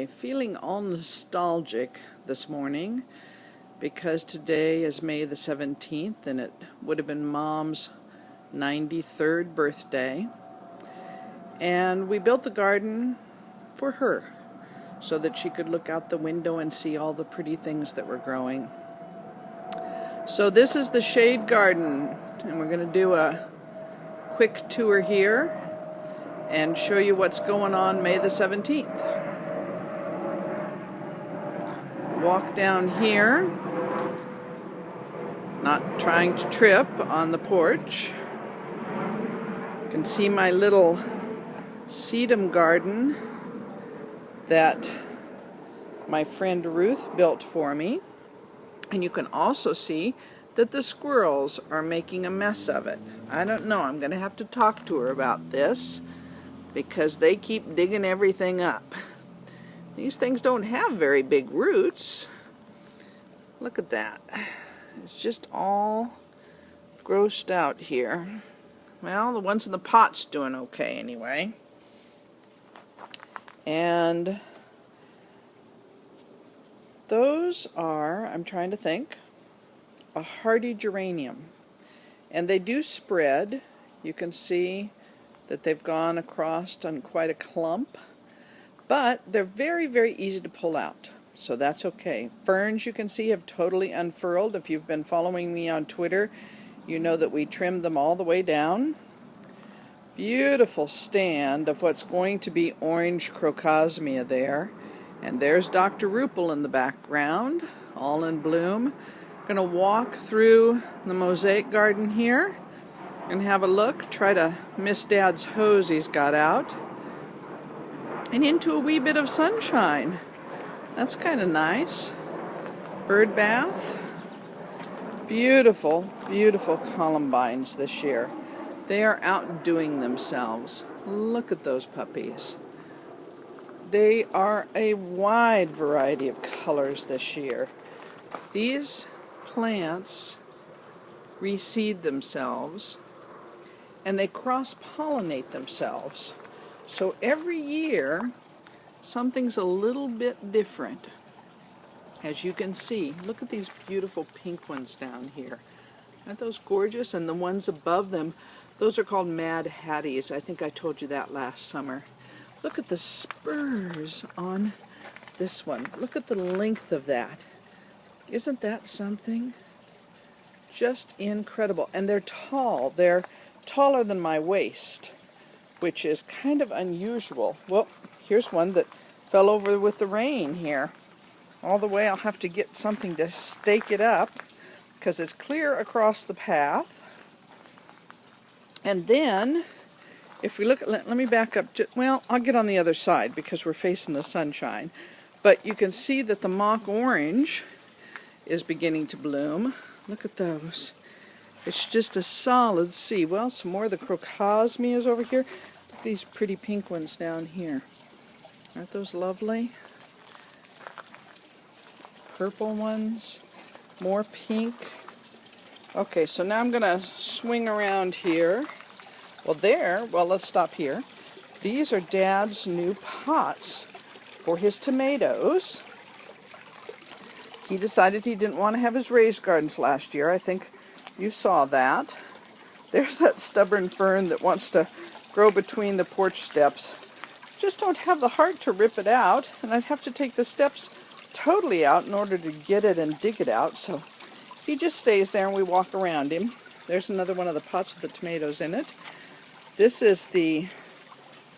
Hi, feeling all nostalgic this morning because today is May the 17th and it would have been Mom's 93rd birthday. And we built the garden for her so that she could look out the window and see all the pretty things that were growing. So this is the shade garden, and we're going to do a quick tour here and show you what's going on May the 17th. Walk down here, not trying to trip on the porch. You can see my little sedum garden that my friend Ruth built for me. And you can also see that the squirrels are making a mess of it. I don't know, I'm going to have to talk to her about this because they keep digging everything up. These things don't have very big roots. Look at that. It's just all grossed out here. Well, the ones in the pot's doing okay anyway. And those are, I'm trying to think, a hardy geranium. And they do spread. You can see that they've gone across on quite a clump. But they're very, very easy to pull out, so that's okay. Ferns, you can see, have totally unfurled. If you've been following me on Twitter, you know that we trimmed them all the way down. Beautiful stand of what's going to be orange crocosmia there. And there's Dr. Rupel in the background, all in bloom. Going to walk through the mosaic garden here and have a look, try to miss Dad's hose he's got out. And into a wee bit of sunshine. That's kind of nice. Bird bath. Beautiful, beautiful columbines this year. They are outdoing themselves. Look at those puppies. They are a wide variety of colors this year. These plants reseed themselves and they cross-pollinate themselves. So every year, something's a little bit different. As you can see, look at these beautiful pink ones down here. Aren't those gorgeous? And the ones above them, those are called Mad Hatties. I think I told you that last summer. Look at the spurs on this one. Look at the length of that. Isn't that something? Just incredible. And they're tall. They're taller than my waist, which is kind of unusual. Well, here's one that fell over with the rain here. All the way, I'll have to get something to stake it up because it's clear across the path. And then, if we look at, let me back up. Well, I'll get on the other side because we're facing the sunshine. But you can see that the mock orange is beginning to bloom. Look at those. It's just a solid sea. Well, some more of the crocosmias over here. These pretty pink ones down here. Aren't those lovely? Purple ones. More pink. Okay, so now I'm going to swing around here. Well, let's stop here. These are Dad's new pots for his tomatoes. He decided he didn't want to have his raised gardens last year. I think you saw that. There's that stubborn fern that wants to grow between the porch steps. Just don't have the heart to rip it out, and I'd have to take the steps totally out in order to get it and dig it out, so he just stays there and we walk around him. There's another one of the pots with the tomatoes in it. This is the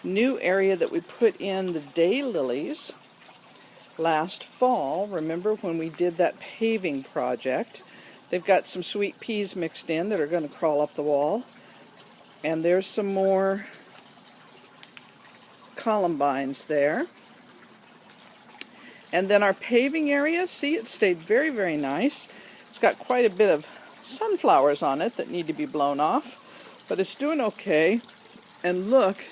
new area that we put in the daylilies last fall. Remember when we did that paving project? They've got some sweet peas mixed in that are going to crawl up the wall. And there's some more columbines there. And then our paving area, see, it stayed very, very nice. It's got quite a bit of sunflowers on it that need to be blown off, but it's doing okay. And look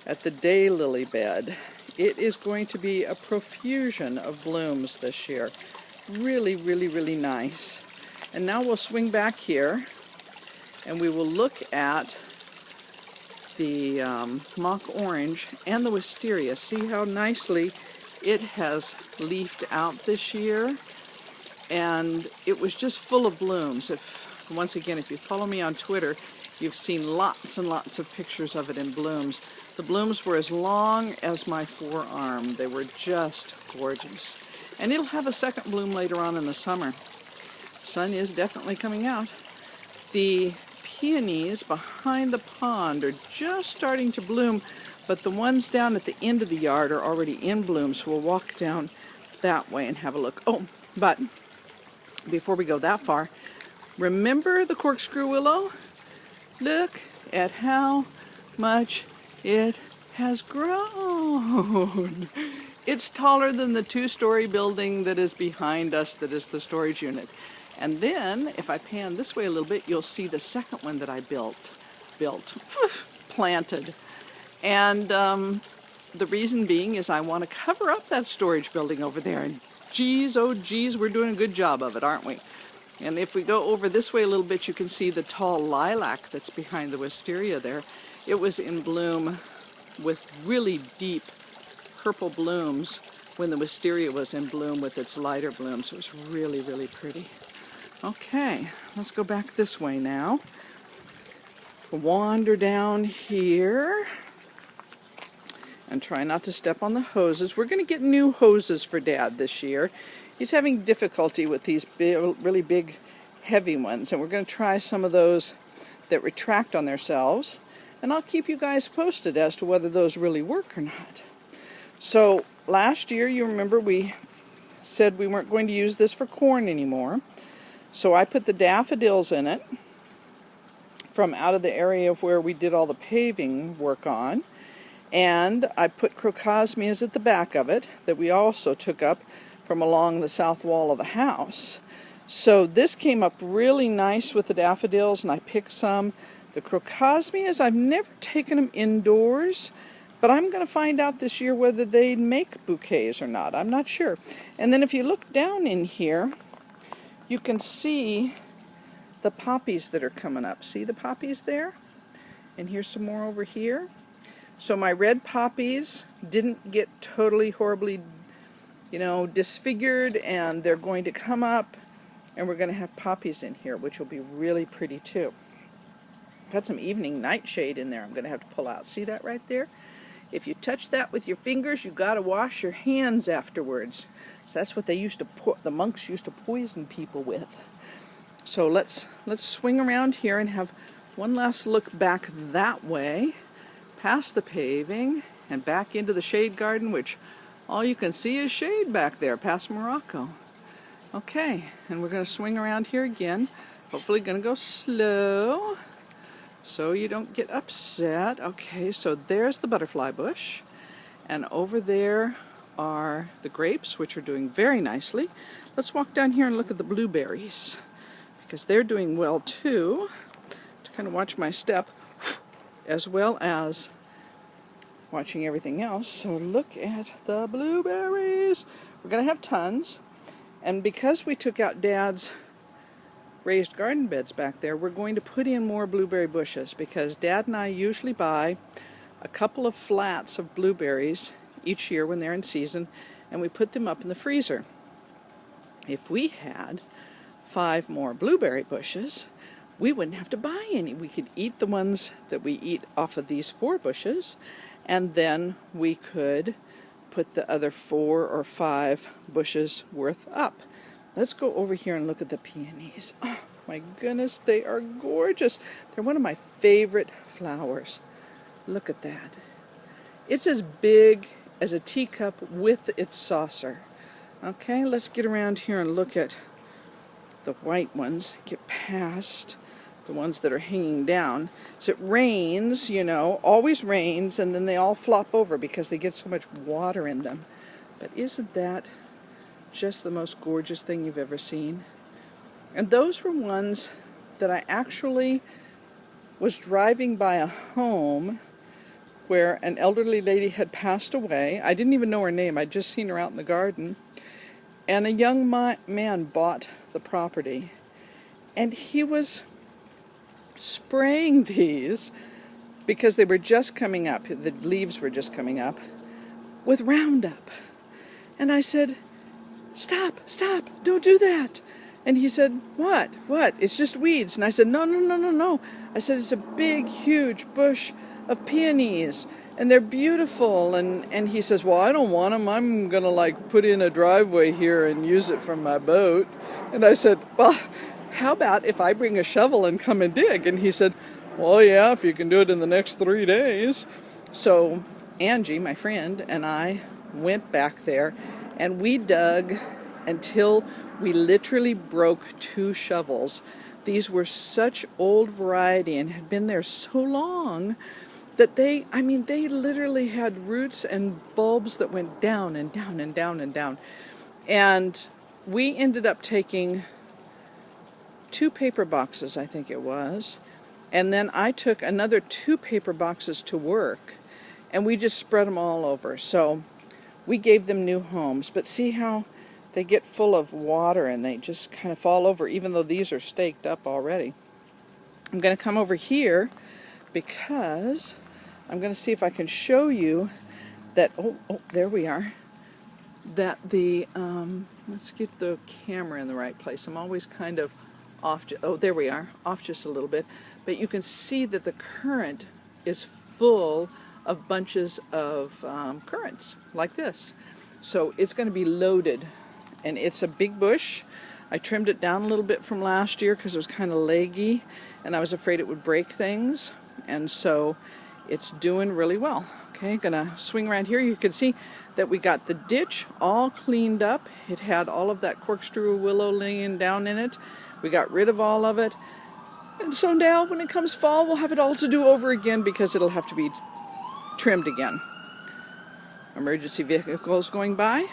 at the daylily bed. It is going to be a profusion of blooms this year. Really, really, really nice. And now we'll swing back here and we will look at the mock orange and the wisteria. See how nicely It has leafed out this year, and it was just full of blooms. Once again, if you follow me on Twitter, you've seen lots and lots of pictures of it in blooms. The blooms were as long as my forearm. They were just gorgeous. And it'll have a second bloom later on in the summer. Sun is definitely coming out. The peonies behind the pond are just starting to bloom, but the ones down at the end of the yard are already in bloom, so we'll walk down that way and have a look. Oh, but before we go that far, remember the corkscrew willow? Look at how much it has grown. It's taller than the two-story building that is behind us, that is the storage unit. And then, if I pan this way a little bit, you'll see the second one that I planted. And the reason being is I want to cover up that storage building over there. And geez, oh geez, we're doing a good job of it, aren't we? And if we go over this way a little bit, you can see the tall lilac that's behind the wisteria there. It was in bloom with really deep purple blooms when the wisteria was in bloom with its lighter blooms. It was really, really pretty. Okay, let's go back this way now. Wander down here and try not to step on the hoses. We're going to get new hoses for Dad this year. He's having difficulty with these really big, heavy ones, and we're going to try some of those that retract on themselves, and I'll keep you guys posted as to whether those really work or not. So last year, you remember, we said we weren't going to use this for corn anymore, so I put the daffodils in it from out of the area where we did all the paving work on, and I put crocosmias at the back of it that we also took up from along the south wall of the house. So this came up really nice with the daffodils, and I picked some. The crocosmias, I've never taken them indoors, but I'm going to find out this year whether they make bouquets or not. I'm not sure. And then if you look down in here, you can see the poppies that are coming up. See the poppies there? And here's some more over here. So my red poppies didn't get totally horribly, disfigured, and they're going to come up, and we're going to have poppies in here, which will be really pretty too. Got some evening nightshade in there I'm going to have to pull out. See that right there? If you touch that with your fingers, you got to wash your hands afterwards. So that's what the monks used to poison people with. So let's swing around here and have one last look back that way, past the paving, and back into the shade garden, which all you can see is shade back there, past Morocco. Okay, and we're going to swing around here again. Hopefully going to go slow so you don't get upset. Okay, so there's the butterfly bush, and over there are the grapes, which are doing very nicely. Let's walk down here and look at the blueberries, because they're doing well too, to kind of watch my step, as well as watching everything else. So look at the blueberries. We're going to have tons. And because we took out Dad's raised garden beds back there, we're going to put in more blueberry bushes, because Dad and I usually buy a couple of flats of blueberries each year when they're in season, and we put them up in the freezer. If we had 5 more blueberry bushes, we wouldn't have to buy any. We could eat the ones that we eat off of these 4 bushes, and then we could put the other 4 or 5 bushes worth up. Let's go over here and look at the peonies. Oh my goodness, they are gorgeous. They're one of my favorite flowers. Look at that. It's as big as a teacup with its saucer. Okay, let's get around here and look at the white ones. Get past the ones that are hanging down. So it rains, always rains, and then they all flop over because they get so much water in them. But isn't that just the most gorgeous thing you've ever seen? And those were ones that I actually was driving by a home where an elderly lady had passed away. I didn't even know her name. I'd just seen her out in the garden. And a young man bought the property, and he was spraying these, because they were just coming up, the leaves were just coming up, with Roundup. And I said, stop, don't do that. And he said, what? It's just weeds. And I said, no. I said, it's a big, huge bush of peonies, and they're beautiful. And he says, well, I don't want them. I'm going to put in a driveway here and use it from my boat. And I said, well, how about if I bring a shovel and come and dig? And he said, well, yeah, if you can do it in the next 3 days. So Angie, my friend, and I went back there, and we dug until we literally broke 2 shovels. These were such old variety and had been there so long that they literally had roots and bulbs that went down and down and down and down. And we ended up taking 2 paper boxes, I think it was, and then I took another 2 paper boxes to work, and we just spread them all over. So we gave them new homes, but see how they get full of water and they just kind of fall over, even though these are staked up already. I'm going to come over here because I'm going to see if I can show you that, there we are, that the, let's get the camera in the right place. I'm always kind of off, there we are, off just a little bit. But you can see that the current is full of bunches of currants like this. So it's going to be loaded. And it's a big bush. I trimmed it down a little bit from last year because it was kind of leggy, and I was afraid it would break things. And so it's doing really well. Okay, gonna swing around here. You can see that we got the ditch all cleaned up. It had all of that corkscrew willow laying down in it. We got rid of all of it. And so now when it comes fall, we'll have it all to do over again because it'll have to be trimmed again. Emergency vehicles going by.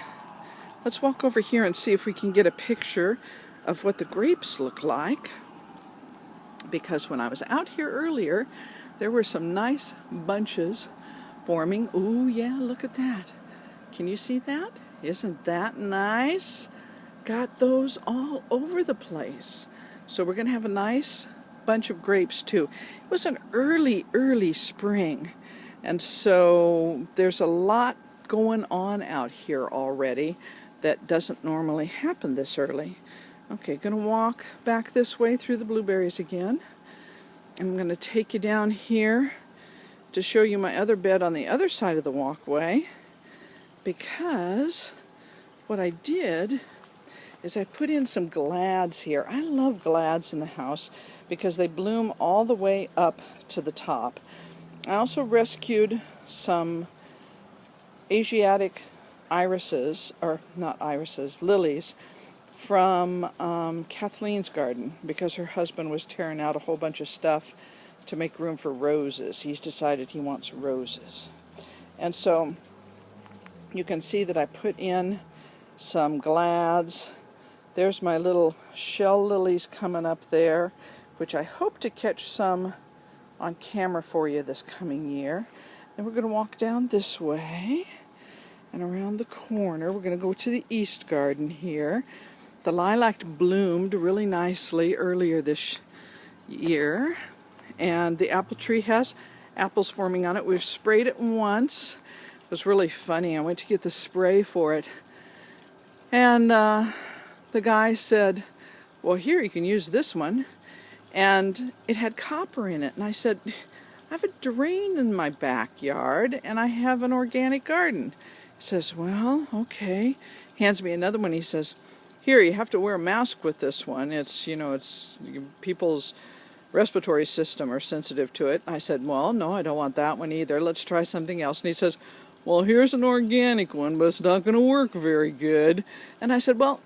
Let's walk over here and see if we can get a picture of what the grapes look like. Because when I was out here earlier, there were some nice bunches forming. Ooh, yeah, look at that. Can you see that? Isn't that nice? Got those all over the place. So we're going to have a nice bunch of grapes too. It was an early spring. And so there's a lot going on out here already that doesn't normally happen this early. Okay, going to walk back this way through the blueberries again. I'm going to take you down here to show you my other bed on the other side of the walkway, because what I did is I put in some glads here. I love glads in the house because they bloom all the way up to the top. I also rescued some Asiatic irises, or not irises, lilies, from Kathleen's garden because her husband was tearing out a whole bunch of stuff to make room for roses. He's decided he wants roses. And so you can see that I put in some glads. There's my little shell lilies coming up there, which I hope to catch some on camera for you this coming year. Then we're going to walk down this way and around the corner. We're going to go to the east garden here. The lilac bloomed really nicely earlier this year, and the apple tree has apples forming on it. We've sprayed it once. It was really funny. I went to get the spray for it, and the guy said, well, here, you can use this one. And it had copper in it. And I said, I have a drain in my backyard, and I have an organic garden. He says, well, okay. Hands me another one. He says, here, you have to wear a mask with this one. It's, it's people's respiratory system are sensitive to it. I said, well, no, I don't want that one either. Let's try something else. And he says, well, here's an organic one, but it's not going to work very good. And I said, well,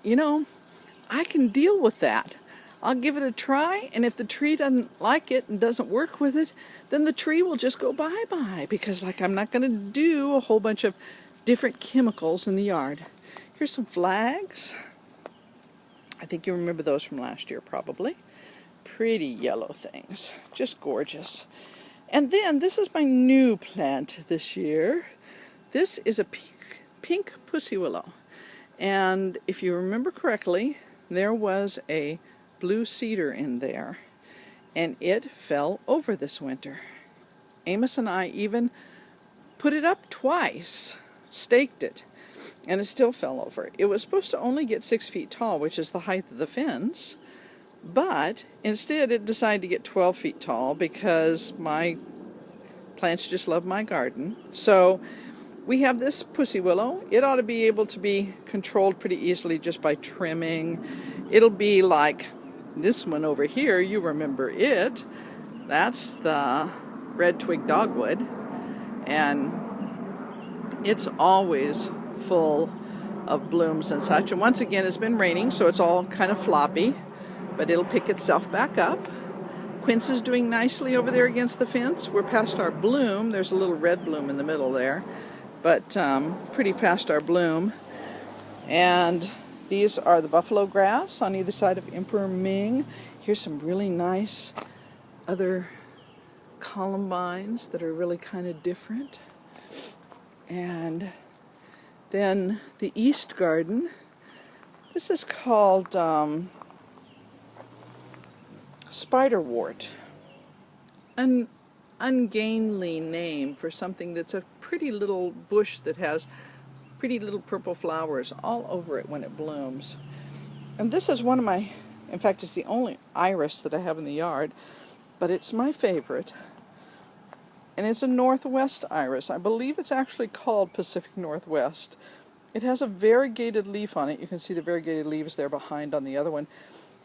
I can deal with that. I'll give it a try, and if the tree doesn't like it and doesn't work with it, then the tree will just go bye-bye, because I'm not going to do a whole bunch of different chemicals in the yard. Here's some flags. I think you remember those from last year, probably. Pretty yellow things. Just gorgeous. And then, this is my new plant this year. This is a pink pussy willow. And if you remember correctly, there was a blue cedar in there, and it fell over this winter. Amos and I even put it up twice, staked it, and it still fell over. It was supposed to only get 6 feet tall, which is the height of the fence, but instead it decided to get 12 feet tall because my plants just love my garden. So we have this pussy willow. It ought to be able to be controlled pretty easily just by trimming. It'll be like this one over here. You remember it. That's the red twig dogwood, and it's always full of blooms and such. And once again, it's been raining, so it's all kind of floppy, but it'll pick itself back up. Quince is doing nicely over there against the fence. We're past our bloom. There's a little red bloom in the middle there, but pretty past our bloom. And these are the buffalo grass on either side of Emperor Ming. Here's some really nice other columbines that are really kind of different. And then the east garden. This is called spiderwort. An ungainly name for something that's a pretty little bush that has pretty little purple flowers all over it when it blooms. And this is one of my, in fact, it's the only iris that I have in the yard, but it's my favorite. And it's a northwest iris. I believe it's actually called Pacific Northwest. It has a variegated leaf on it. You can see the variegated leaves there behind on the other one.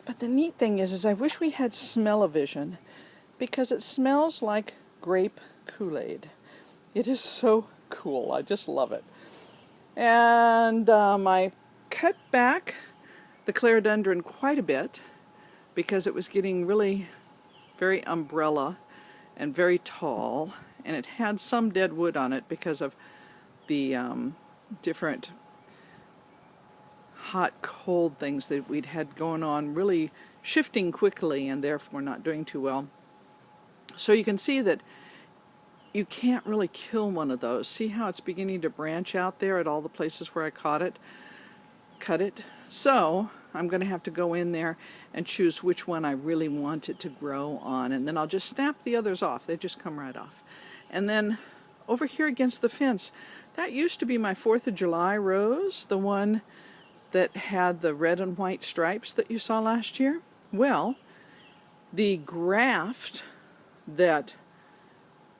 But the neat thing is I wish we had smell-o-vision, because it smells like grape Kool-Aid. It is so cool. I just love it. And I cut back the clerodendron quite a bit because it was getting really very umbrella and very tall, and it had some dead wood on it because of the different hot, cold things that we'd had going on, really shifting quickly and therefore not doing too well. So you can see that you can't really kill one of those. See how it's beginning to branch out there at all the places where I cut it? So I'm going to have to go in there and choose which one I really want it to grow on, and then I'll just snap the others off. They just come right off. And then over here against the fence, that used to be my 4th of July rose, the one that had the red and white stripes that you saw last year. Well, the graft that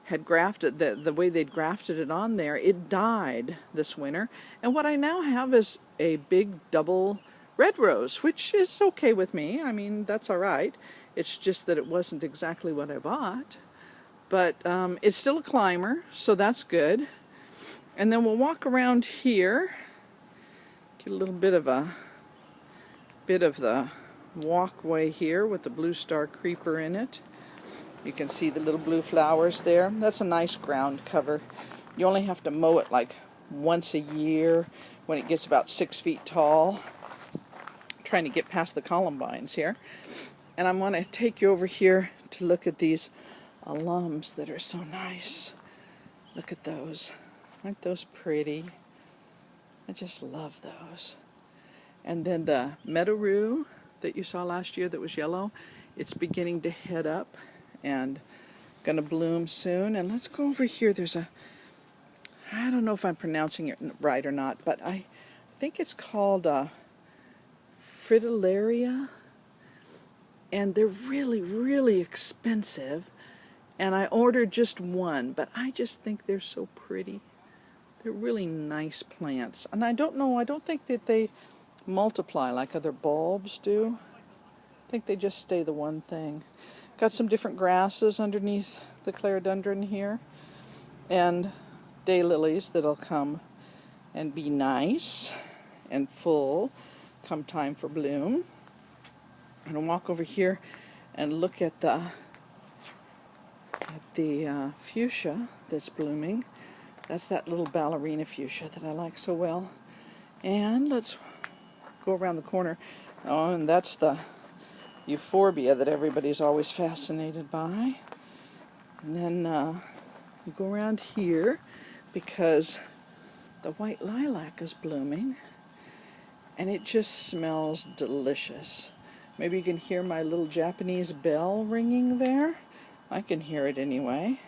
had grafted, the way they'd grafted it on there, it died this winter. And what I now have is a big double red rose, which is okay with me. I mean, that's all right. It's just that it wasn't exactly what I bought. But it's still a climber, so that's good. And then we'll walk around here, get a little bit of the walkway here with the blue star creeper in it. You can see the little blue flowers there. That's a nice ground cover. You only have to mow it like once a year when it gets about 6 feet tall. I'm trying to get past the columbines here. And I'm going to take you over here to look at these alums that are so nice. Look at those. Aren't those pretty? I just love those. And then the meadow rue that you saw last year that was yellow, it's beginning to head up and going to bloom soon. And let's go over here. There's a, I don't know if I'm pronouncing it right or not, but I think it's called fritillaria. And they're really, really expensive. And I ordered just one, but I just think they're so pretty. They're really nice plants. And I don't know, I don't think that they multiply like other bulbs do. I think they just stay the one thing. Got some different grasses underneath the clerodendron here, and daylilies that'll come and be nice and full come time for bloom. I'm going to walk over here and look at the fuchsia that's blooming. That's that little ballerina fuchsia that I like so well. And let's go around the corner. Oh, and that's the euphorbia that everybody's always fascinated by. And then we go around here because the white lilac is blooming, and it just smells delicious. Maybe you can hear my little Japanese bell ringing there. I can hear it anyway.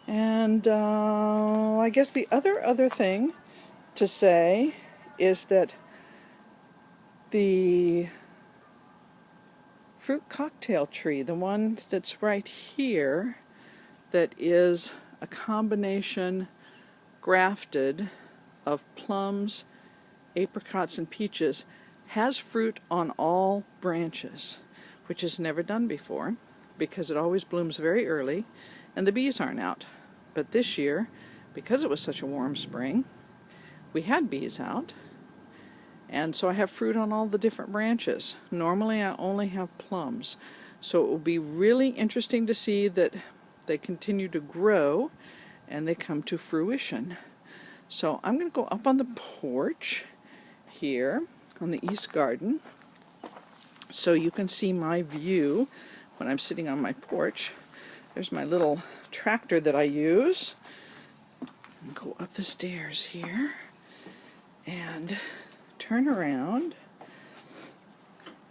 And I guess the other thing to say is that the fruit cocktail tree, the one that's right here, that is a combination grafted of plums, apricots, and peaches, has fruit on all branches, which is never done before because it always blooms very early and the bees aren't out. But this year, because it was such a warm spring, we had bees out, and so I have fruit on all the different branches. Normally I only have plums, so it will be really interesting to see that they continue to grow and they come to fruition. So I'm going to go up on the porch here on the east garden so you can see my view when I'm sitting on my porch. There's my little tractor that I use. Go up the stairs here and turn around,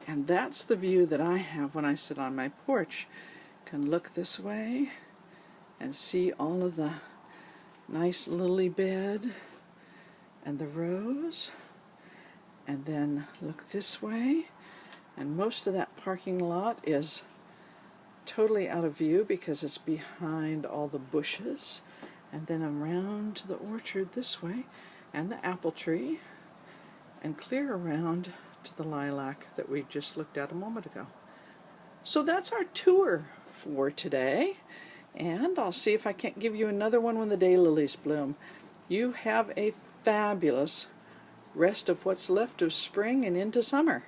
and that's the view that I have when I sit on my porch. Can look this way and see all of the nice lily bed and the rose, and then look this way, and most of that parking lot is totally out of view because it's behind all the bushes, and then around to the orchard this way and the apple tree, and clear around to the lilac that we just looked at a moment ago. So that's our tour for today, and I'll see if I can't give you another one when the daylilies bloom. You have a fabulous rest of what's left of spring and into summer.